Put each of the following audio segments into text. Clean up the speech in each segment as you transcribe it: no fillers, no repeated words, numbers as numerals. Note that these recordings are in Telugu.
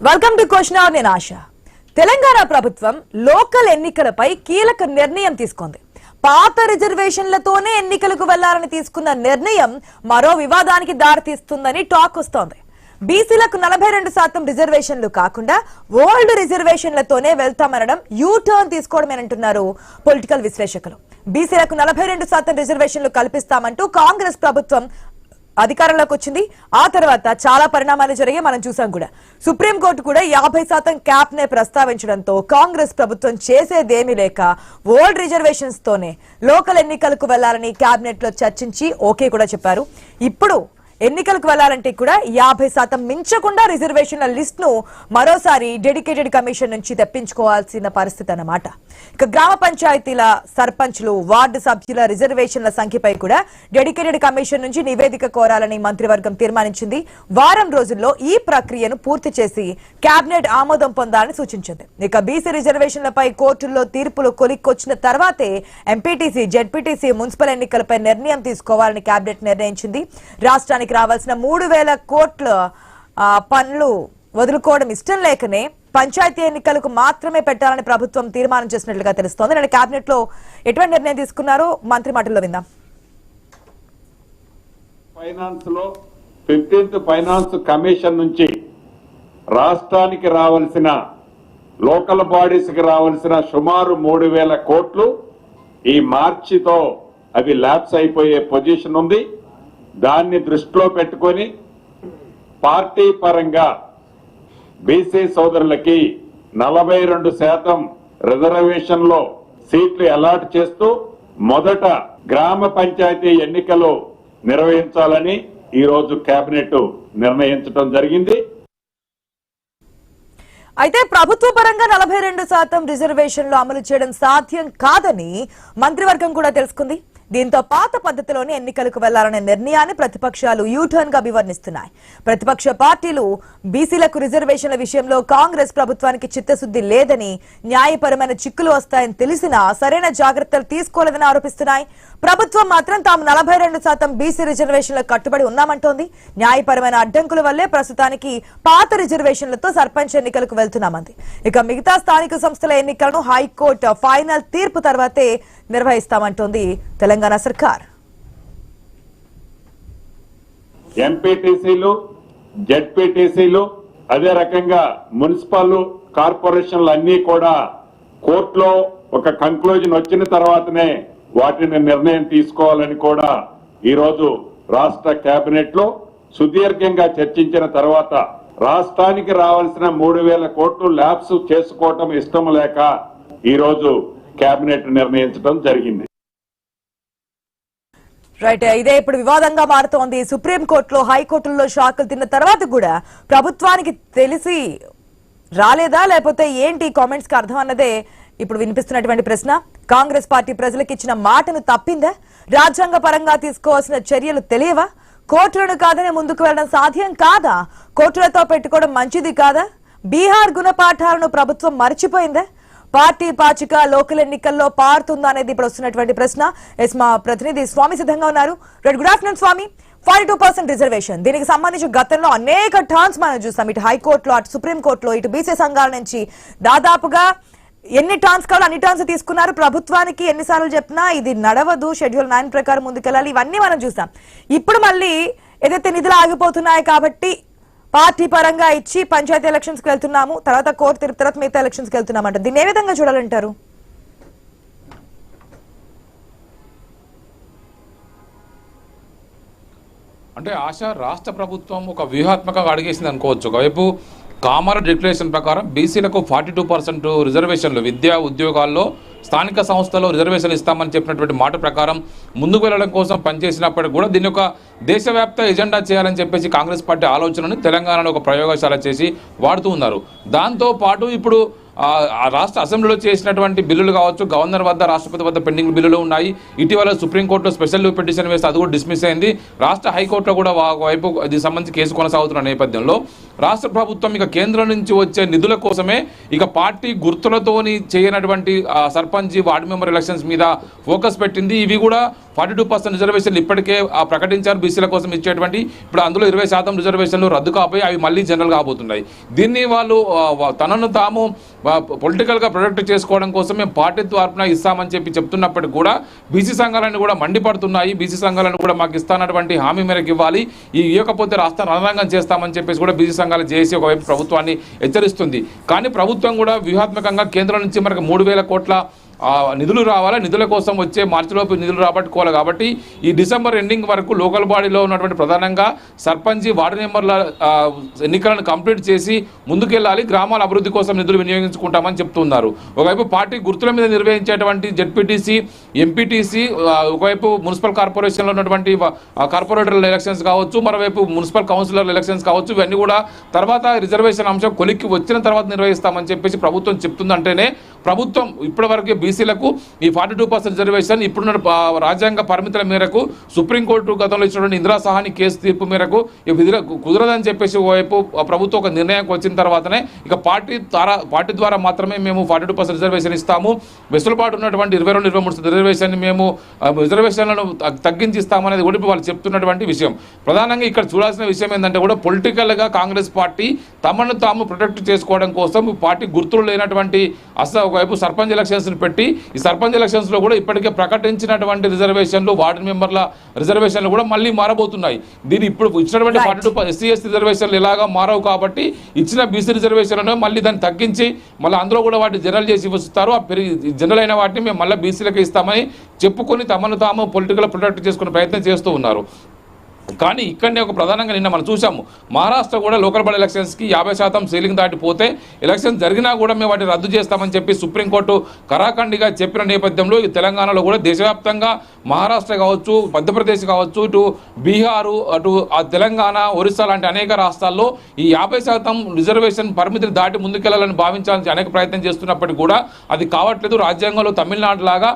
Welcome to question hour. నేను ఆశ. తెలంగాణ ప్రభుత్వం లోకల్ ఎన్నికలపై కీలక నిర్ణయం తీసుకుంది. పాత రిజర్వేషన్లతోనే ఎన్నికలకు వెళ్లాలని తీసుకున్న నిర్ణయం మరో వివాదానికి దారితీస్తుందని టాక్ వస్తోంది. బీసీలకు 42% రిజర్వేషన్లు కాకుండా ఓల్డ్ రిజర్వేషన్లతోనే వెళ్తామనడం యూ టర్న్ తీసుకోవడమేనంటున్నారు పొలిటికల్ విశ్లేషకులు. బీసీలకు 42% రిజర్వేషన్లు కల్పిస్తామంటూ కాంగ్రెస్ ప్రభుత్వం అధికారంలోకి వచ్చింది. ఆ తర్వాత చాలా పరిణామాలు జరిగాయి, మనం చూసాం కూడా. సుప్రీంకోర్టు కూడా 50% క్యాప్ నే ప్రస్తావించడంతో కాంగ్రెస్ ప్రభుత్వం చేసేదేమీ లేక ఓల్డ్ రిజర్వేషన్స్ తోనే లోకల్ ఎన్నికలకు వెళ్లాలని కేబినెట్ లో చర్చించి ఓకే కూడా చెప్పారు. ఇప్పుడు ఎన్నికలకు వెళ్లాలంటే కూడా 50% మించకుండా రిజర్వేషన్ల లిస్ట్ ను మరోసారి డెడికేటెడ్ కమిషన్ నుంచి తెప్పించుకోవాల్సిన పరిస్థితి అన్నమాట. ఇక గ్రామ పంచాయతీల సర్పంచ్లు, వార్డు సభ్యుల రిజర్వేషన్ల సంఖ్యపై కూడా డెడికేటెడ్ కమిషన్ నుంచి నివేదిక కోరాలని మంత్రివర్గం తీర్మానించింది. వారం రోజుల్లో ఈ ప్రక్రియను పూర్తి చేసి కేబినెట్ ఆమోదం పొందాలని సూచించింది. ఇక బీసీ రిజర్వేషన్లపై కోర్టుల్లో తీర్పులు కొలిక్కొచ్చిన తర్వాతే ఎంపీటీసీ, జెడ్పీటీసీ, మున్సిపల్ ఎన్నికలపై నిర్ణయం తీసుకోవాలని కేబినెట్ నిర్ణయించింది. రాష్ట్రానికి రావాల్సిన 3,000 కోట్ల పనులు వదులుకోవడం ఇష్టం లేకనే పంచాయతీ ఎన్నికలకు మాత్రమే పెట్టాలని ప్రభుత్వం తీర్మానం చేసినట్లుగా తెలుస్తోంది. నేను కేబినెట్ లో ఎటువంటి నిర్ణయం తీసుకున్నారో మంత్రి మాటల్లో విందాం. ఫైనాన్స్ లో 15th ఫైనాన్స్ కమిషన్ నుంచి రాష్ట్రానికి రావాల్సిన, లోకల్ బాడీస్ కి రావాల్సిన సుమారు 3,000 కోట్లు ఈ మార్చితో అవి ల్యాప్స్ అయిపోయే పొజిషన్ ఉంది. దాన్ని దృష్టిలో పెట్టుకొని పార్టీ పరంగా బీసీ సోదరులకి 42% రిజర్వేషన్ లో సీట్లు అలాట్ చేస్తూ మొదట గ్రామ పంచాయతీ ఎన్నికలు నిర్వహించాలని ఈ రోజు కేబినెట్ నిర్ణయించడం జరిగింది. అయితే ప్రభుత్వ పరంగా 42% రిజర్వేషన్లు అమలు చేయడం సాధ్యం కాదని మంత్రివర్గం కూడా తెలుసుకుంది. దీంతో పాత పద్ధతిలోనే ఎన్నికలకు వెళ్లాలనే నిర్ణయాన్ని ప్రతిపక్షాలు యూటర్న్ గా అభివర్ణిస్తున్నాయి. ప్రతిపక్ష పార్టీలు బీసీలకు రిజర్వేషన్ల విషయంలో కాంగ్రెస్ ప్రభుత్వానికి చిత్తశుద్ధి లేదని, న్యాయపరమైన చిక్కులు వస్తాయని తెలిసినా సరైన జాగ్రత్తలు తీసుకోలేదని ఆరోపిస్తున్నాయి. ప్రభుత్వం మాత్రం తాము 42% బీసీ రిజర్వేషన్లకు కట్టుబడి ఉన్నామంటోంది. న్యాయపరమైన అడ్డంకుల వల్లే ప్రస్తుతానికి పాత రిజర్వేషన్లతో సర్పంచ్ ఎన్నికలకు వెళ్తున్నామంది. ఇక మిగతా స్థానిక సంస్థల ఎన్నికలను హైకోర్టు ఫైనల్ తీర్పు తర్వాతే నిర్వహిస్తామంటోంది తెలంగాణ సర్కార్. ఎంపీటీసీలు, జెడ్పీటీసీలు, అదే రకంగా మున్సిపల్ కార్పొరేషన్లు అన్ని కూడా కోర్టులో ఒక కంక్లూజన్ వచ్చిన తర్వాతనే వాటిని నిర్ణయం తీసుకోవాలని కూడా ఈ రోజు రాష్ట్ర కేబినెట్ లో సుదీర్ఘంగా చర్చించిన తర్వాత రాష్ట్రానికి రావాల్సిన 3,000 కోట్లు ల్యాప్స్ చేసుకోవటం ఇష్టం లేక ఈ రోజు కేబినెట్ నిర్ణయించడం జరిగింది. రైట్, ఇదే ఇప్పుడు వివాదంగా మారుతోంది. సుప్రీంకోర్టులో, హైకోర్టుల్లో షాకులు తిన్న తర్వాత కూడా ప్రభుత్వానికి తెలిసి రాలేదా, లేకపోతే ఏంటి కామెంట్స్ కి అర్థం అన్నదే ఇప్పుడు వినిపిస్తున్నటువంటి ప్రశ్న. కాంగ్రెస్ పార్టీ ప్రజలకు ఇచ్చిన మాటను తప్పిందా? రాజ్యాంగ పరంగా తీసుకోవాల్సిన చర్యలు తెలియవా? కోర్టులను కాదని ముందుకు వెళ్లడం సాధ్యం కాదా? కోర్టులతో పెట్టుకోవడం మంచిది కాదా? బీహార్ గుణపాఠాలను ప్రభుత్వం మర్చిపోయిందా? పార్టీ పాచిక లోకల్ ఎన్నికల్లో పారుతుందా అనేది ఇప్పుడు వస్తున్నటువంటి ప్రశ్న. మా ప్రతినిధి స్వామి సిద్ధంగా ఉన్నారు. గుడ్ ఆఫ్టర్నూన్ స్వామి. 42% రిజర్వేషన్, దీనికి సంబంధించి గతంలో అనేక టర్న్స్ మనం చూసాం. ఇటు హైకోర్టులో, అటు సుప్రీంకోర్టులో, ఇటు బీసీ సంఘాల నుంచి దాదాపుగా ఎన్ని టర్న్స్ కావాలో అన్ని టర్న్స్ తీసుకున్నారు. ప్రభుత్వానికి ఎన్నిసార్లు చెప్పినా ఇది నడవదు, షెడ్యూల్ 9 ప్రకారం ముందుకెళ్ళాలి, ఇవన్నీ మనం చూసాం. ఇప్పుడు మళ్ళీ ఏదైతే నిధులు ఆగిపోతున్నాయి కాబట్టి పార్టీ పరంగా ఇచ్చి పంచాయతీ ఎలక్షన్స్ కి వెళ్తున్నాము, తర్వాత కోర్టు తీర్పు తర్వాత మిగతా ఎలక్షన్స్ కి వెళ్తున్నామంట. దీన్ని ఏ విధంగా చూడాలంటారు? అంటే ఆశ, రాష్ట్ర ప్రభుత్వం ఒక వ్యూహాత్మకంగా అడిగేసింది అనుకోవచ్చు. ఒకవైపు కామన్ డిక్లరేషన్ ప్రకారం బీసీలకు 42% రిజర్వేషన్లు విద్యా ఉద్యోగాల్లో, స్థానిక సంస్థలో రిజర్వేషన్లు ఇస్తామని చెప్పినటువంటి మాట ప్రకారం ముందుకు వెళ్ళడం కోసం పనిచేసినప్పటికీ కూడా దీన్ని ఒక దేశవ్యాప్త ఎజెండా చేయాలని చెప్పేసి కాంగ్రెస్ పార్టీ ఆలోచనను తెలంగాణలో ఒక ప్రయోగశాల చేసి వాడుతూ ఉన్నారు. దాంతోపాటు ఇప్పుడు రాష్ట్ర అసెంబ్లీలో చేసినటువంటి బిల్లులు కావచ్చు, గవర్నర్ వద్ద, రాష్ట్రపతి వద్ద పెండింగ్ బిల్లులు ఉన్నాయి. ఇటీవల సుప్రీంకోర్టులో స్పెషల్ పిటిషన్ వేస్తే అది కూడా డిస్మిస్ అయింది. రాష్ట్ర హైకోర్టులో కూడా వైపు దీనికి సంబంధించి కేసు కొనసాగుతున్న నేపథ్యంలో రాష్ట్ర ప్రభుత్వం ఇక కేంద్రం నుంచి వచ్చే నిధుల కోసమే ఇక పార్టీ గుర్తులతోని చేయనటువంటి సర్పంచ్ వార్డు మెంబర్ ఎలక్షన్స్ మీద ఫోకస్ పెట్టింది. ఇవి కూడా 42% రిజర్వేషన్లు ఇప్పటికే ప్రకటించారు బీసీల కోసం ఇచ్చేటువంటి. ఇప్పుడు అందులో 20% రిజర్వేషన్లు రద్దు కాపోయి అవి మళ్ళీ జనరల్ కాబోతున్నాయి. దీన్ని వాళ్ళు తనను తాము పొలిటికల్గా ప్రొటెక్ట్ చేసుకోవడం కోసం మేము పార్టీ తరఫున ఇస్తామని చెప్తున్నప్పటికీ కూడా బీసీ సంఘాలను కూడా మండిపడుతున్నాయి. బీసీ సంఘాలను కూడా మాకు ఇస్తానటువంటి హామీ మేరకు ఇవ్వాలి, ఇవ్వకపోతే రాష్ట్ర రణరంగం చేస్తామని చెప్పేసి కూడా బీసీ సంఘాలు చేసి ఒకవైపు ప్రభుత్వాన్ని హెచ్చరిస్తుంది. కానీ ప్రభుత్వం కూడా వ్యూహాత్మకంగా కేంద్రం నుంచి మనకు 3,000 కోట్ల నిధులు రావాలి, నిధుల కోసం వచ్చే మార్చిలోపు నిధులు రాబట్టుకోవాలి. కాబట్టి ఈ డిసెంబర్ ఎండింగ్ వరకు లోకల్ బాడీలో ఉన్నటువంటి ప్రధానంగా సర్పంచ్ వార్డు మెంబర్ల ఎన్నికలను కంప్లీట్ చేసి ముందుకెళ్ళాలి, గ్రామాల అభివృద్ధి కోసం నిధులు వినియోగించుకుంటామని చెప్తున్నారు. ఒకవైపు పార్టీ గుర్తుల మీద నిర్వహించేటువంటి జెడ్పీటీసీ, ఎంపీటీసీ, ఒకవైపు మున్సిపల్ కార్పొరేషన్లో ఉన్నటువంటి కార్పొరేటర్ల ఎలక్షన్స్ కావచ్చు, మరోవైపు మున్సిపల్ కౌన్సిలర్ ఎలక్షన్స్ కావచ్చు, ఇవన్నీ కూడా తర్వాత రిజర్వేషన్ అంశం కొలిక్కి వచ్చిన తర్వాత నిర్వహిస్తామని చెప్పేసి ప్రభుత్వం చెప్తుందంటేనే ప్రభుత్వం ఇప్పటివరకు బీసీలకు ఈ 42% రిజర్వేషన్ ఇప్పుడున్న రాజ్యాంగ పరిమితుల మేరకు సుప్రీంకోర్టు గతంలో ఇచ్చినటువంటి ఇందిరా సహాని కేసు తీర్పు మేరకు కుదరదని చెప్పేసి ఓవైపు ప్రభుత్వం ఒక నిర్ణయానికి వచ్చిన తర్వాతనే ఇక పార్టీ ద్వారా మాత్రమే మేము 42% రిజర్వేషన్ ఇస్తాము, వెసులుబాటు ఉన్నటువంటి 22-23 రిజర్వేషన్ మేము రిజర్వేషన్లను తగ్గించి ఇస్తామనేది కూడా వాళ్ళు చెప్తున్నటువంటి విషయం. ప్రధానంగా ఇక్కడ చూడాల్సిన విషయం ఏంటంటే కూడా పొలిటికల్గా కాంగ్రెస్ పార్టీ తమను తాము ప్రొటెక్ట్ చేసుకోవడం కోసం పార్టీ గుర్తులు లేనటువంటి ఒకవైపు సర్పంచ్ ఎలక్షన్స్ పెట్టి ఈ సర్పంచ్ ఎలక్షన్స్ లో కూడా ఇప్పటికే ప్రకటించినటువంటి రిజర్వేషన్లు వార్డు మెంబర్ల రిజర్వేషన్లు కూడా మళ్ళీ మారబోతున్నాయి. దీన్ని ఇప్పుడు ఇచ్చినటువంటి 42 SC/ST రిజర్వేషన్లు ఎలాగా మారవు కాబట్టి ఇచ్చిన బీసీ రిజర్వేషన్లను మళ్ళీ దాన్ని తగ్గించి మళ్ళీ అందులో కూడా వాటిని జనరల్ చేసి ఇస్తారు. ఆ జనరల్ అయిన వాటిని మేము మళ్ళీ బీసీలకు ఇస్తామని చెప్పుకొని తమను తాము పొలిటికల్ ప్రొటెక్ట్ చేసుకునే ప్రయత్నం చేస్తూ ఉన్నారు. కానీ ఇక్కడనే ఒక ప్రధానంగా నిన్న మనం చూసాము, మహారాష్ట్ర కూడా లోకల్ బాడీ ఎలక్షన్స్కి 50% సీలింగ్ దాటిపోతే ఎలక్షన్ జరిగినా కూడా మేము వాటిని రద్దు చేస్తామని చెప్పి సుప్రీంకోర్టు కరాఖండిగా చెప్పిన నేపథ్యంలో ఈ తెలంగాణలో కూడా దేశవ్యాప్తంగా మహారాష్ట్ర కావచ్చు, మధ్యప్రదేశ్ కావచ్చు, ఇటు బీహారు, అటు తెలంగాణ, ఒరిస్సా లాంటి అనేక రాష్ట్రాల్లో ఈ 50% రిజర్వేషన్ పరిమితిని దాటి ముందుకెళ్లాలని భావించాలని అనేక ప్రయత్నం చేస్తున్నప్పటికీ కూడా అది కావట్లేదు. రాజ్యాంగంలో తమిళనాడు లాగా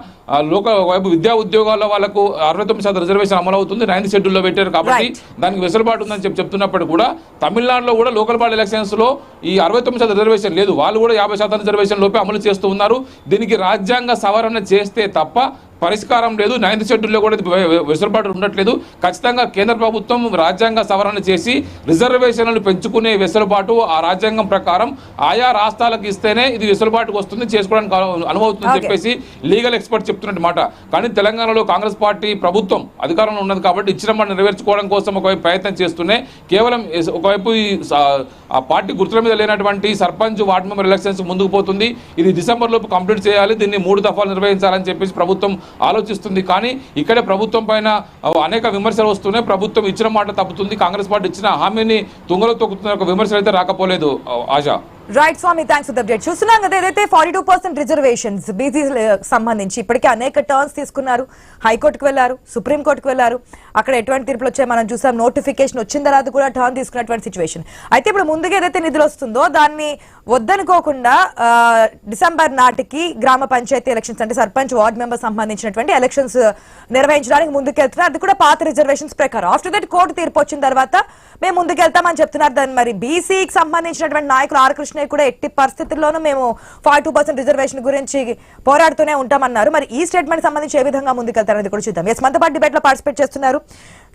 వైపు విద్యా ఉద్యోగాల్లో వాళ్ళకు 69% రిజర్వేషన్ అమలవుతుంది, 9th షెడ్యూల్లో పెట్టారు కాబట్టి దానికి వెసులుబాటు ఉందని చెప్తున్నప్పుడు కూడా తమిళనాడులో కూడా లోకల్ బాడీ ఎలక్షన్స్ లో ఈ 69% రిజర్వేషన్ లేదు, వాళ్ళు కూడా 50% రిజర్వేషన్ లోపే అమలు చేస్తూ ఉన్నారు. దీనికి రాజ్యాంగ సవరణ చేస్తే తప్ప పరిష్కారం లేదు. 9th షెడ్యూల్లో కూడా వెసులుబాటు ఉండట్లేదు. ఖచ్చితంగా కేంద్ర ప్రభుత్వం రాజ్యాంగ సవరణ చేసి రిజర్వేషన్లను పెంచుకునే వెసులుబాటు ఆ రాజ్యాంగం ప్రకారం ఆయా రాష్ట్రాలకు ఇస్తేనే ఇది వెసులుబాటుకు వస్తుంది, చేసుకోవడానికి అనుమవుతుందని చెప్పేసి లీగల్ ఎక్స్పర్ట్ చెప్తున్నట్టు మాట. కానీ తెలంగాణలో కాంగ్రెస్ పార్టీ ప్రభుత్వం అధికారంలో ఉన్నది కాబట్టి ఇచ్చిన మాట నెరవేర్చుకోవడం కోసం ఒకవైపు ప్రయత్నం చేస్తూనే కేవలం ఒకవైపు ఈ పార్టీ గుర్తుల మీద లేనటువంటి సర్పంచ్ వార్డు మెంబర్ ఎలక్షన్స్ ముందుకు పోతుంది. ఇది డిసెంబర్ లోపు కంప్లీట్ చేయాలి, దీన్ని 3 దఫాలు నిర్వహించాలని చెప్పేసి ప్రభుత్వం ఆలోచిస్తుంది. కానీ ఇక్కడే ప్రభుత్వం పైన అనేక విమర్శలు వస్తున్నాయి. ప్రభుత్వం ఇచ్చిన మాట తప్పుతుంది, కాంగ్రెస్ పార్టీ ఇచ్చిన హామీని తుంగలో తొక్కుతున్న ఒక విమర్శలు అయితే రాకపోలేదు. Asha. Right Swami, thanks for the update. చూస్తున్నాం కదా ఏదైతే 42% రిజర్వేషన్స్ బీసీ సంబంధించి ఇప్పటికే అనేక టర్న్స్ తీసుకున్నారు, హైకోర్టుకు వెళ్లారు, సుప్రీంకోర్టుకు వెళ్లారు, అక్కడ ఎటువంటి తీర్పులు వచ్చాయి మనం చూసాం. నోటిఫికేషన్ వచ్చిన తర్వాత కూడా టర్న్ తీసుకున్నటువంటి సిచ్యువేషన్. అయితే ఇప్పుడు ముందుగా ఏదైతే నిధులు వస్తుందో దాన్ని వద్దనుకోకుండా డిసెంబర్ నాటికి గ్రామ పంచాయతీ ఎలక్షన్స్ అంటే సర్పంచ్ వార్డ్ మెంబర్ సంబంధించినటువంటి ఎలక్షన్స్ నిర్వహించడానికి ముందుకెళ్తున్నారు. అది కూడా పాత రిజర్వేషన్స్ ప్రకారం. ఆఫ్టర్ దట్ కోర్టు తీర్పు వచ్చిన తర్వాత మేము ముందుకెళ్తామని చెప్తున్నారు. దాన్ని మరి బీసీకి సంబంధించినటువంటి నాయకులు ఆర్ కృష్ణ కూడా ఎట్టి పరిస్థితుల్లోనూ మేము 42% రిజర్వేషన్ గురించి పోరాడుతూనే ఉంటామన్నారు. మరి ఈ స్టేట్మెంట్ సంబంధించి ఏ విధంగా ముందుకెళ్తారనేది కూడా చూద్దాం. ఎస్, మనతో పాటు డిబేట్ లో పార్టిసిపేట్ చేస్తున్నారు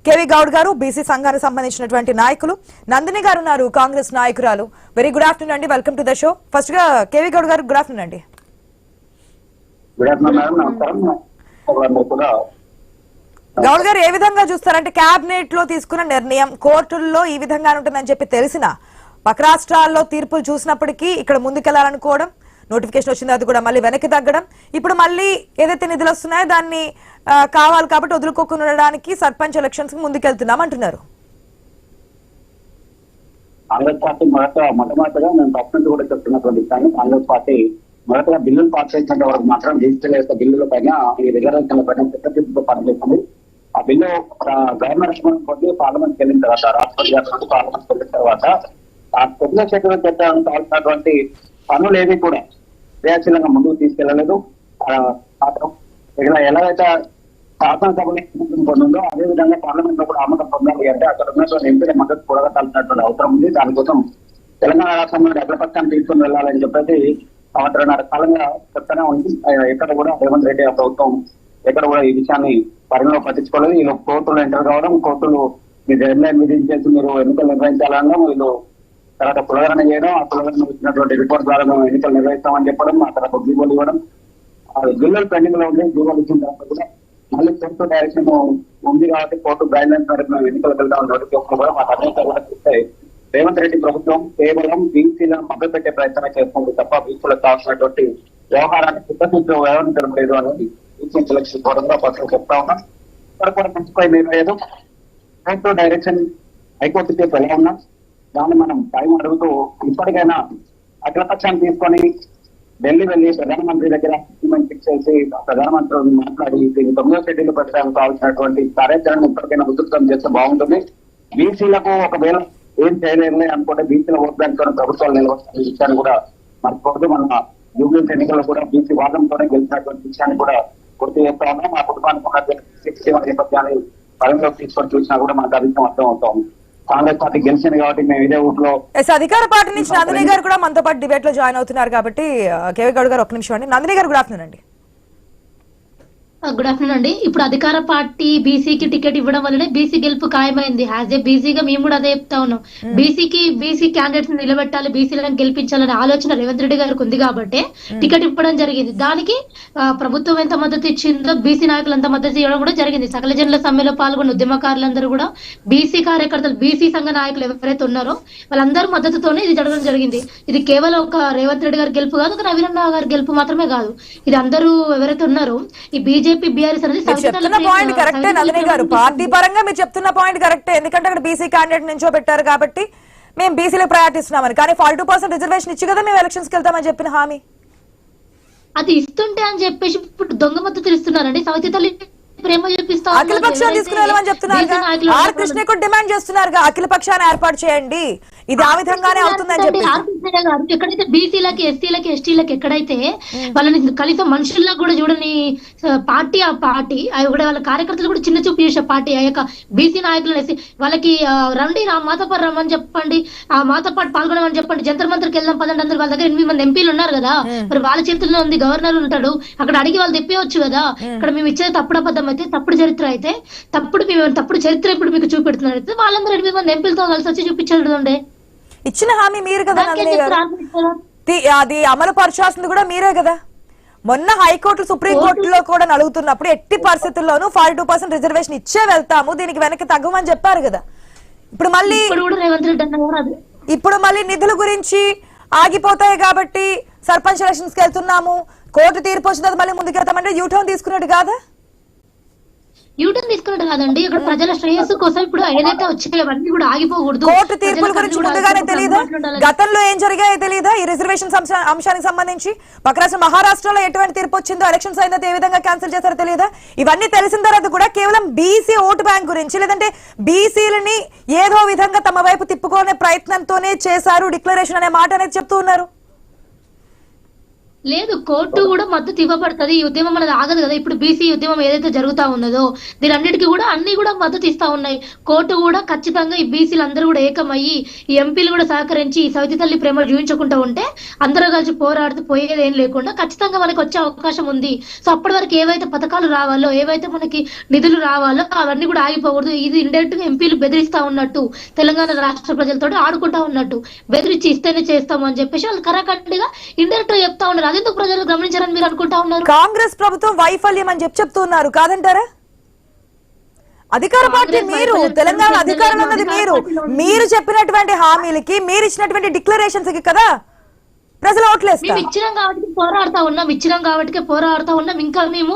కేవీ గౌడ్ గారు, బీసీ సంఘానికి సంబంధించినటువంటి నాయకులు. నందిని గారు ఉన్నారు, కాంగ్రెస్ నాయకురాలు. వెరీ గుడ్ ఆఫ్టర్నూన్ అండి, welcome to the show. First గా కేవీ గౌడ్ గారు, గుడ్ ఆఫ్టర్నూన్ అండి. గౌడ్ గారు ఏ విధంగా చూస్తారంటే కేబినెట్ లో తీసుకున్న నిర్ణయం కోర్టుల్లో ఈ విధంగా ఉంటుందని చెప్పి తెలిసిన పక్క రాష్ట్రాల్లో తీర్పులు చూసినప్పటికీ ఇక్కడ ముందుకెళ్లాలనుకోవడం, నోటిఫికేషన్ వచ్చింది అది కూడా మళ్ళీ వెనక్కి తగ్గడం, ఇప్పుడు మళ్ళీ ఏదైతే నిధులు వస్తున్నాయో దాన్ని కావాలి కాబట్టి వదులుకోకుండా ఉండడానికి సర్పంచ్ ఎలక్షన్స్ కి ముందుకెళ్తున్నాం అంటున్నారు. కాంగ్రెస్ పార్టీ మొట్టమొదటిగా మేము ప్రశ్నలు కూడా చెప్తున్నటువంటి విషయాన్ని, కాంగ్రెస్ పార్టీ మొదటగా బిల్లులు పాస్ చేసినంత వరకు మాత్రం డిజిటల్ యొక్క బిల్లుల పైన ఈ రిజర్వేషన్ల పైన చట్టసభలో పనిచేస్తుంది. ఆ బిల్లు గవర్నర్ కొద్ది పార్లమెంట్కి వెళ్ళిన తర్వాత, రాష్ట్రపతి గారి పార్లమెంట్కి వెళ్ళిన తర్వాత ఆ కొద్దిగా చట్టం కావాల్సినటువంటి పనులు ఏవి కూడా క్రియాశీలంగా ముందుకు తీసుకెళ్లలేదు. ఎలా అయితే శాసనసభలో పొందిందో అదే విధంగా పార్లమెంట్ లో కూడా ఆమోదం పొందాలి అంటే అక్కడ ఉన్నటువంటి ఎంపీల మద్దతు కూడగట్టాల్సినటువంటి అవసరం ఉంది. దానికోసం తెలంగాణ రాష్ట్రంలో అగ్రపక్షాన్ని తీసుకుని వెళ్ళాలని చెప్పేసి సంవత్సరాల కాలంగా చెప్తానే ఉంది. ఎక్కడ కూడా రేవంత్ రెడ్డి ప్రభుత్వం ఎక్కడ కూడా ఈ విషయాన్ని పరిగణలో పట్టించుకోలేదు. వీళ్ళు కోర్టులు ఎంటర్ కావడం, కోర్టులు మీరు డెడ్ లైన్ విధించేసి మీరు ఎన్నికలు నిర్వహించాలన్నా వీళ్ళు తర్వాత కులగరణ చేయడం, ఆ కులగరణ ఇచ్చినటువంటి రిపోర్ట్ ద్వారా మేము ఎన్నికలు నిర్వహిస్తామని చెప్పడం, ఆ తర్వాత జీవోలు ఇవ్వడం, బిల్లులు పెండింగ్ లో ఉండే జీవోలు ఇచ్చిన తర్వాత కూడా మళ్ళీ కోర్టు డైరెక్షన్ ఉంది కాబట్టి కోర్టు గైడ్ లైన్స్ మేరకు మేము ఎన్నికలకు వెళ్తామని నోటిఫికేషన్ కూడా మాకు అన్ని కూడా చూస్తే రేవంత్ రెడ్డి ప్రభుత్వం కేవలం బీసీలను మభ్యపెట్టే ప్రయత్నమే చేస్తుంది తప్ప బీసీలకు కావాల్సినటువంటి వ్యవహారాన్ని చిత్తశుద్ధిలో వ్యవహరించడం లేదు అనేది బీసీ సెలక్షన్ కూడా పత్రిక చెప్తా ఉన్నాం. ఇక్కడ కూడా మంచిపై నిర్ణయం కోర్టు డైరెక్షన్ హైకోర్టు చేసి ఎలా ఉన్నాం దాన్ని మనం టైం అడుగుతూ ఇప్పటికైనా అఖిలపక్షాన్ని తీసుకొని ఢిల్లీ వెళ్ళి ప్రధానమంత్రి దగ్గర అగ్రిమెంట్ ఫిక్స్ చేసి ప్రధానమంత్రి మాట్లాడి దీన్ని 9వ షెడ్యూల్ పెట్టడానికి కావాల్సినటువంటి కార్యాచరణ ఇప్పటికైనా ఉధృతం చేస్తే బాగుంటుంది. బీసీలకు ఒకవేళ ఏం చేయలేదులే అనుకుంటే బీసీల ఓట్ బ్యాంక్ తో ప్రభుత్వాలు నిలబడుతున్న విషయాన్ని కూడా మర్చిపోవద్దు. మన జూబ్లీస్ ఎన్నికల్లో కూడా బీసీ వాదంతోనే గెలిచినటువంటి విషయాన్ని కూడా గుర్తు చేస్తా ఉన్నాం. మా కుటుంబానికి ఉన్న నేపథ్యాన్ని పరిగణలోకి తీసుకొని చూసినా కూడా మనకు అభిప్రాయం అర్థం అవుతా ఉంది. కాంగ్రెస్ పార్టీ గెలిచింది కాబట్టి మేము ఇదే ఊట్లో అధికార పార్టీ నుంచి నందిని గారు కూడా మనతో పాటు డిబేట్ లో జాయిన్ అవుతున్నారు కాబట్టి కేవీ గౌడ్ గారు ఒక్క నిమిషం అండి. నందిని గారు గుడ్ ఆఫ్టర్నూన్ అండి. గుడ్ ఆఫ్టర్నూన్ అండి. ఇప్పుడు అధికార పార్టీ బీసీకి టికెట్ ఇవ్వడం వల్లనే బీసీ గెలుపు ఖాయమైంది. యాజ్ ఏ బీసీగా మేము కూడా అదే చెప్తా ఉన్నాం. బీసీ క్యాండిడేట్స్ నిలబెట్టాలి, బీసీలను గెలిపించాలనే ఆలోచన రేవంత్ రెడ్డి గారికి ఉంది కాబట్టి టికెట్ ఇవ్వడం జరిగింది. దానికి ప్రభుత్వం ఎంత మద్దతు ఇచ్చిందో బీసీ నాయకులు ఎంత మద్దతు ఇవ్వడం కూడా జరిగింది. సకల జనుల సమ్మెలో పాల్గొన్న ఉద్యమకారులందరూ కూడా బీసీ కార్యకర్తలు, బీసీ సంఘ నాయకులు ఎవరైతే ఉన్నారో వాళ్ళందరూ మద్దతుతోనే ఇది జరగడం జరిగింది. ఇది కేవలం ఒక రేవంత్ రెడ్డి గారి గెలుపు కాదు, ఒక నవీనన్న గారి గెలుపు మాత్రమే కాదు. ఇది అందరూ ఎవరైతే ఉన్నారో ఈ బీజేపీ చెప్తున్న పాయింట్ కరెక్టే నందిని గారు, పార్టీ పరంగా మీరు చెప్తున్న పాయింట్ కరెక్టే. ఎందుకంటే అక్కడ బీసీ క్యాండిడేట్ నుంచో పెట్టారు కాబట్టి మేము బీసీలో ప్రయారిటిస్తున్నామని. కానీ 42% రిజర్వేషన్ ఇచ్చి కదా మేము ఎలక్షన్స్ కి వెళ్తామని చెప్పిన హామీ అది ఇస్తుంటే అని చెప్పేసి ఇప్పుడు దొంగ మద్దతు ఇస్తున్నారండి. సవితి తల్లి ప్రేమ చూపిస్తా అఖిల పక్షాన్ని తీసుకుని వెళ్ళమని చెప్తున్నారు. ఆర్ కృష్ణ కూడా డిమాండ్ చేస్తున్నారు అఖిల పక్షాన్ని ఏర్పాటు చేయండి, ఇది ఆ విధంగానే అవుతుందని చెప్పి. ఎక్కడైతే బీసీలకి, ఎస్సీలకి, ఎస్టీలకి ఎక్కడైతే వాళ్ళని కనీసం మనుషుల్లో కూడా చూడని పార్టీ ఆ పార్టీ కూడా వాళ్ళ కార్యకర్తలు కూడా చిన్న చూపు చేసే పార్టీ ఆ యొక్క బీసీ నాయకులు వాళ్ళకి రండి మాతో పాటు రమ్మని చెప్పండి, ఆ మాతో పాటు పాల్గొనమని చెప్పండి, జంతర్ మంత్రికి వెళ్దాం పదండి. అందరు వాళ్ళ దగ్గర 8 మంది ఎంపీలు ఉన్నారు కదా, మరి వాళ్ళ చేతుల్లో ఉంది, గవర్నర్ ఉంటాడు, అక్కడ అడిగి వాళ్ళు తెప్పవచ్చు కదా. ఇక్కడ మేము ఇచ్చేది తప్పుడు అబద్ధం అయితే, తప్పుడు చరిత్ర అయితే, తప్పుడు చరిత్ర ఇప్పుడు మీకు చూపెడుతున్నారు అయితే వాళ్ళందరూ 8 మంది ఎంపీలతో కలిసి వచ్చి చూపించండి. ఇచ్చిన హామీ మీరు కదా నందిని గారు, అది అమలు పరచాల్సింది కూడా మీరే కదా. మొన్న హైకోర్టు, సుప్రీంకోర్టులో కూడా అడుగుతున్నప్పుడు ఎట్టి పరిస్థితుల్లోనూ 42% రిజర్వేషన్ ఇచ్చే వెళ్తాము, దీనికి వెనక్కి తగ్గమని చెప్పారు కదా. ఇప్పుడు మళ్ళీ నిధుల గురించి ఆగిపోతాయి కాబట్టి సర్పంచ్ ఎలక్షన్స్ కి వెళ్తున్నాము, కోర్టు తీర్పు వచ్చిన తర్వాత మళ్ళీ ముందుకెళ్తామంటే యూటర్న్ తీసుకున్నట్టు కాదా? యూటర్న్ తీసుకున్నట్టు కాదండి. ఇక్కడ ప్రజల శ్రేయస్సు కోసం ఇప్పుడు ఏదైతే వచ్చాయో అవన్నీ కూడా ఆగిపోకూడదు. కోర్టు తీర్పుల గురించి ముందుగానే తెలియదా? గతంలో ఏం జరిగాయో తెలియదా? ఈ రిజర్వేషన్ అంశానికి సంబంధించి పక్క రాష్ట్రం మహారాష్ట్రలో ఎటువంటి తీర్పు వచ్చిందో, ఎలక్షన్స్ అయిన ఏ విధంగా క్యాన్సిల్ చేశారో తెలియదా? ఇవన్నీ తెలిసిన తర్వాత కూడా కేవలం బీసీ ఓటు బ్యాంక్ గురించి, లేదంటే బీసీలని ఏదో విధంగా తమ వైపు తిప్పుకునే ప్రయత్నంతోనే చేశారు డిక్లరేషన్ అనే మాట అనేది చెప్తూ ఉన్నారు. లేదు, కోర్టు కూడా మద్దతు ఇవ్వబడుతుంది. ఈ ఉద్యమం అనేది ఆగదు కదా. ఇప్పుడు బీసీ ఉద్యమం ఏదైతే జరుగుతా ఉన్నదో దీని అన్నిటికీ కూడా అన్ని కూడా మద్దతు ఇస్తా ఉన్నాయి. కోర్టు కూడా ఖచ్చితంగా ఈ బీసీలు అందరూ కూడా ఏకమయ్యి, ఈ ఎంపీలు కూడా సహకరించి ఈ సవితి తల్లి ప్రేమ చూపించకుండా ఉంటే అందరూ కలిసి పోరాడుతూ పోయేది ఏం లేకుండా ఖచ్చితంగా మనకు వచ్చే అవకాశం ఉంది. సో అప్పటి వరకు ఏవైతే పథకాలు రావాలో, ఏవైతే మనకి నిధులు రావాలో అవన్నీ కూడా ఆగిపోకూడదు. ఇది ఇండైరెక్ట్ గా ఎంపీలు బెదిరిస్తా ఉన్నట్టు, తెలంగాణ రాష్ట్ర ప్రజలతో ఆడుకుంటా ఉన్నట్టు, బెదిరించి ఇస్తేనే చేస్తాము అని చెప్పేసి వాళ్ళు కరాఖండిగా ఇండైరెక్ట్ గా చెప్తా ఉన్నారు. అదెందుకు ప్రజలు గమనించారని మీరు అనుకుంటా ఉన్నారు? కాంగ్రెస్ ప్రభుత్వం వైఫల్యం అని చెప్తున్నారు కాదంటారా? అధికార పార్టీ మీరు, తెలంగాణ అధికారంలో ఉన్నది మీరు చెప్పినటువంటి హామీలకి, మీరు ఇచ్చినటువంటి డిక్లరేషన్స్ కి కదా ప్రజలు ఓట్లేస్తారు. మేము ఇచ్చినాం కాబట్టి పోరాడుతా ఉన్నాం. ఇంకా మేము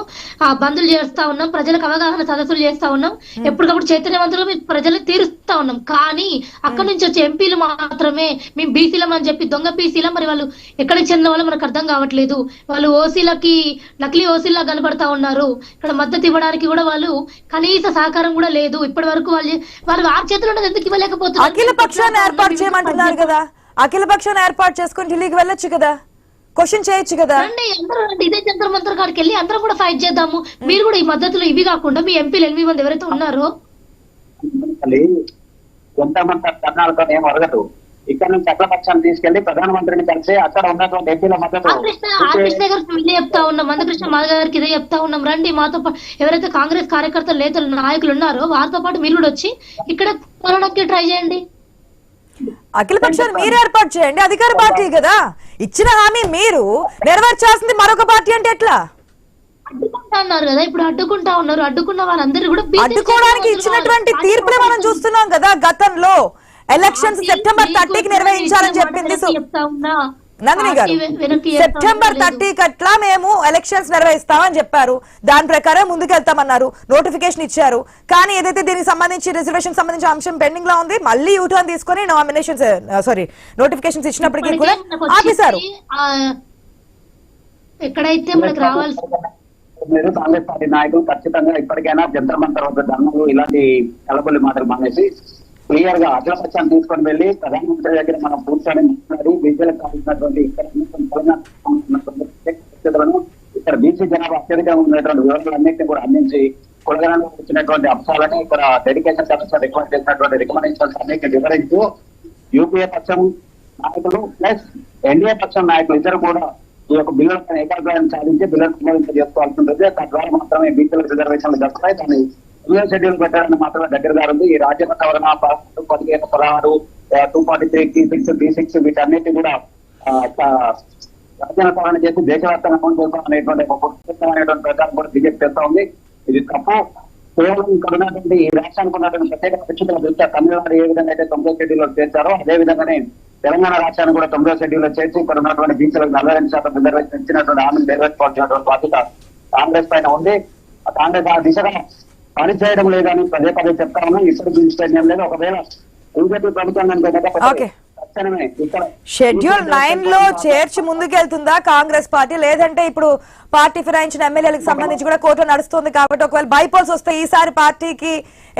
బంధులు చేస్తా ఉన్నాం, ప్రజలకు అవగాహన సదస్సులు చేస్తా ఉన్నాం, ఎప్పటికప్పుడు చైతన్యవంతులుగా మేము ప్రజలకు తీరుస్తా ఉన్నాం. కానీ అక్కడి నుంచి వచ్చే ఎంపీలు మాత్రమే మేము బీసీలం అని చెప్పి దొంగ బీసీలం, మరి వాళ్ళు ఎక్కడికి చెందిన వాళ్ళు మనకు అర్థం కావట్లేదు. వాళ్ళు ఓసీలకి నకిలీ ఓసీలా కనబడతా ఉన్నారు. ఇక్కడ మద్దతు ఇవ్వడానికి కూడా వాళ్ళు కనీస సహకారం కూడా లేదు. ఇప్పటి వరకు వాళ్ళు వారి చేతుల్లో ఎందుకు ఇవ్వలేకపోతున్నారు? అఖిల పక్షాన్ని ఏర్పాటు చేయమంటున్నారు కదా, అఖిల పక్షాన్ని ఏర్పాటు చేసుకుని ఢిల్లీకి వెళ్ళొచ్చు కదా. క్వశ్చన్ చేయొచ్చు కదా. రండి అందరూ రండి, ఇదే జంతర్ మంతర్ కాడికి వెళ్ళి అందరం కూడా ఫైట్ చేద్దాము. మీరు కూడా ఈ మద్దతులు ఇవి కాకుండా మీ ఎంపీలు 8 మంది ఎవరైతే ఉన్నారో ఎంతమంది కర్ణాలతో ఏం అడగదు. ఇక్కడ నుంచి అఖిలపక్షాన్ని తీసుకెళ్లి ప్రధానమంత్రిని కలిసి అక్కడ ఉన్నటువంటి ఎంపీల మద్దతు కృష్ణ గారికి ఇదే చెప్తా ఉన్నాం, మందకృష్ణ మాధవ్ గారికి ఇదే చెప్తా ఉన్నాం. రండి మాతో ఎవరైతే కాంగ్రెస్ కార్యకర్తలు నేతలు నాయకులు ఉన్నారో వారితో పాటు మీరు కూడా వచ్చి ఇక్కడ పోరాడానికి ట్రై చేయండి. అఖిల పక్షాన్ని మీరు ఏర్పాటు చేయండి, అధికార పార్టీ కదా, ఇచ్చిన హామీ మీరు నెరవేర్చాల్సింది మరొక పార్టీ అంటే ఎట్లా? అడ్డుకుంటా అన్నారు కదా, ఇప్పుడు అడ్డుకుంటా ఉన్నారు. అడ్డుకున్న వారందరూ కూడా అడ్డుకోవడానికి ఇచ్చినటువంటి తీర్పులే మనం చూస్తున్నాం కదా. గతంలో ఎలక్షన్స్ సెప్టెంబర్ 30కి నిర్వహించాలని చెప్పింది చెప్తా ఉన్నా నందిని గారు. సెప్టెంబర్ 30కి అట్లా మేము ఎలక్షన్స్ నిర్వహిస్తామని చెప్పారు, దాని ప్రకారం ముందుకెళ్తామన్నారు, నోటిఫికేషన్ ఇచ్చారు. కానీ ఏదైతే దీనికి సంబంధించి రిజర్వేషన్ సంబంధించిన అంశం పెండింగ్ లో ఉంది, మళ్ళీ యూటర్న్ తీసుకొని నోటిఫికేషన్స్ ఇచ్చినప్పటికీ కూడా ఆపేశారు. ఎక్కడైతే మనకు రావాల్సి మీరు కాంగ్రెస్ పార్టీ నాయకులు ఖచ్చితంగా ఇప్పటికైనా జంతర్ మంతర్ వద్ద ధర్మలు ఇలాంటి కలబొల్లి మాటలు మానేసి క్లియర్ గా అఖిలపక్షాన్ని తీసుకొని వెళ్లి ప్రధానమంత్రి దగ్గర మనం కూర్చొని మాట్లాడి బీజేపీలకు కావాల్సినటువంటి ఇక్కడ బీసీ జనాభా అత్యధికంగా ఉన్నటువంటి వివరాలన్నింటినీ కూడా అందించి కులగణలో వచ్చినటువంటి అంశాలని ఇక్కడ డెడికేషన్ కమిషన్ రికమెండ్ చేసినటువంటి రికమెండేషన్స్ అన్నింటినీ వివరించు యూపీఏ పక్షం నాయకులు ప్లస్ ఎన్డీఏ పక్షం నాయకులు ఇద్దరు కూడా ఈ యొక్క బిల్లులపై ఏకాగ్రహం సాధించి బిల్లులు సంబంధించి చేసుకోవాల్సి ఉంటుంది. తద్వారా మాత్రమే బీసీల రిజర్వేషన్లు జరుగుతాయి. దాన్ని షెడ్యూల్ పెట్టడానికి మాత్రమే దగ్గరగా ఉంది. ఈ రాజ్యాంగ సవరణ 15, 16, 243, T6, B6 వీటన్నిటి కూడా రాజ్యాంగ సవరణ చేసి దేశవ్యాప్తంగా అమలు చేస్తాం అనేటువంటి ప్రచారం కూడా బీజేపీ చేస్తా ఉంది. ఇది తప్పు. కేవలం ఇక్కడ ఉన్నటువంటి ఈ రాష్ట్రానికి ఉన్నటువంటి ప్రత్యేక పరిస్థితుల దృష్ట్యా తమిళనాడు ఏ విధంగా అయితే 9వ షెడ్యూల్లో చేశారో అదే విధంగానే తెలంగాణ రాష్ట్రాన్ని కూడా 9వ షెడ్యూల్లో చేసి ఇక్కడ ఉన్నటువంటి బీసీలకు 42% రిజర్వేషన్ ఇచ్చినటువంటి హామీని నెరవేర్చుకోవాల్సినటువంటి బాధ్యత కాంగ్రెస్ పైన ఉంది. కాంగ్రెస్ ఆ దిశగా పనిచేయడం లేదని పదే పదే చెప్తా ఉన్నాం. ఇప్పుడు చూపించడం లేదు. ఒకవేళ బీజేపీ ప్రభుత్వం షెడ్యూల్ 9 లో చేర్చి ముందుకెళ్తుందా కాంగ్రెస్ పార్టీ, లేదంటే ఇప్పుడు పార్టీ ఫిరాయించిన ఎమ్మెల్యేలకు సంబంధించి కూడా కోర్టు నడుస్తుంది కాబట్టి ఒకవేళ బైపోల్స్ వస్తే ఈసారి పార్టీకి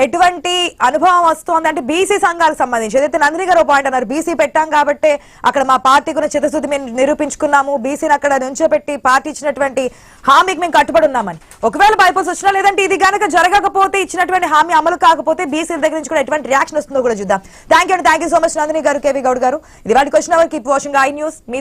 ఎటువంటి అనుభవం వస్తుంది అంటే బీసీ సంఘాలకు సంబంధించి ఏదైతే నందిని గారు పాయింట్ అన్నారు, బీసీ పెట్టాం కాబట్టి అక్కడ మా పార్టీ కూడా చిత్తశుద్ధి మేము నిరూపించుకున్నాము, బీసీని అక్కడ నుంచోబెట్టి పార్టీ ఇచ్చినటువంటి హామీకి మేము కట్టుబడి ఉన్నామని. ఒకవేళ బైపోల్స్ వచ్చినా లేదంటే ఇది కనుక జరగకపోతే ఇచ్చినటువంటి హామీ అమలు కాకపోతే బీసీల దగ్గర నుంచి కూడా ఎటువంటి రియాక్షన్ వస్తుందో కూడా చూద్దాం. Thank you so much Nandini garu, KV Goud garu. ఇది వాటి question hour. Keep watching I News. మీతో